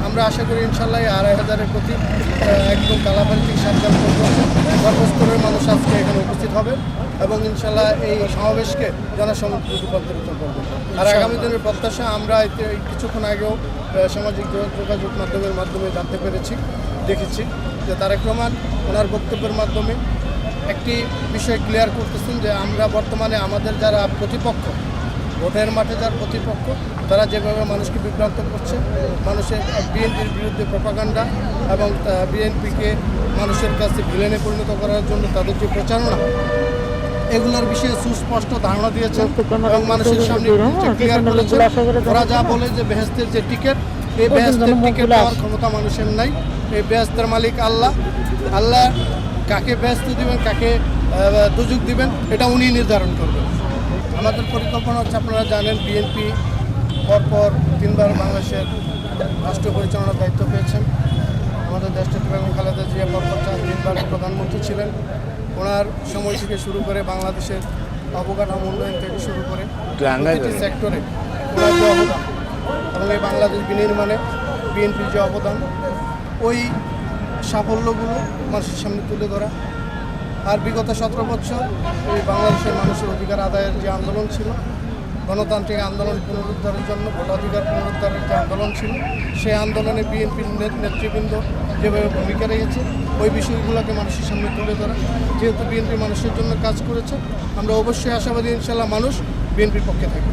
আমরা আশা করি ইনশাল্লাহ 2,500-এর প্রতি একদম কালাপাড়ি থেকে সাতগাল পর্যন্ত সর্বস্তরের মানুষ আজকে এখানে উপস্থিত হবে এবং ইনশাল্লাহ এই সমাবেশকে জনসমুদ্রে রূপান্তরিত করবে। আর আগামী দিনের প্রত্যাশা আমরা কিছুক্ষণ আগেও সামাজিক যোগাযোগ মাধ্যমে জানতে পেরেছি, দেখেছি যে তারেক রহমান ওনার বক্তব্যের মাধ্যমে একটি বিষয় ক্লিয়ার করতেছেন যে আমরা বর্তমানে আমাদের যারা প্রতিপক্ষ, ভোটের মাঠে যার প্রতিপক্ষ, তারা যেভাবে মানুষকে বিভ্রান্ত করছে, মানুষের বিএনপির বিরুদ্ধে প্রপাগান্ডা এবং বিএনপিকে মানুষের কাছে ভিলেনে পরিণত করার জন্য তাদের যে প্রচারণা, এগুলোর বিষয়ে সুস্পষ্ট ধারণা দিয়েছেন এবং মানুষের সামনে ক্লিয়ার করেছেন। ওরা যা বলে যে বেহেস্তের যে টিকিট, এই বেহেস্তের টিকিট দেওয়ার ক্ষমতা মানুষের নাই। এই বেহেস্তের মালিক আল্লাহ। আল্লাহ কাকে বেহেস্ত দিবেন, কাকে দুজক দিবেন, এটা উনি নির্ধারণ করবেন। আমাদের পরিকল্পনা হচ্ছে, আপনারা জানেন বিএনপি পরপর 3বার বাংলাদেশের রাষ্ট্র পরিচালনার দায়িত্ব পেয়েছেন। আমাদের দেশটিতে বেগম খালেদা জিয়া পরপর 3বার প্রধানমন্ত্রী ছিলেন। ওনার সময় থেকে শুরু করে বাংলাদেশের অবকাঠামো উন্নয়ন থেকে শুরু করে প্রতিটি সেক্টরে ওনার যে অবদান এবং এই বাংলাদেশ বিনির্মাণে বিএনপির যে অবদান, ওই সাফল্যগুলো মানুষের সামনে তুলে ধরা। আর বিগত 17 বছর এই বাংলাদেশের মানুষের অধিকার আদায়ের যে আন্দোলন ছিল, গণতান্ত্রিক আন্দোলন পুনরুদ্ধারের জন্য ভোটাধিকার পুনরুদ্ধারের যে আন্দোলন ছিল, সেই আন্দোলনে বিএনপির নেতৃবৃন্দ যেভাবে ভূমিকা রেখেছে, ওই বিষয়গুলোকে মানুষের সামনে তুলে ধরা। যেহেতু বিএনপি মানুষের জন্য কাজ করেছে, আমরা অবশ্যই আশাবাদী ইনশাল্লাহ মানুষ বিএনপির পক্ষে থাকবে।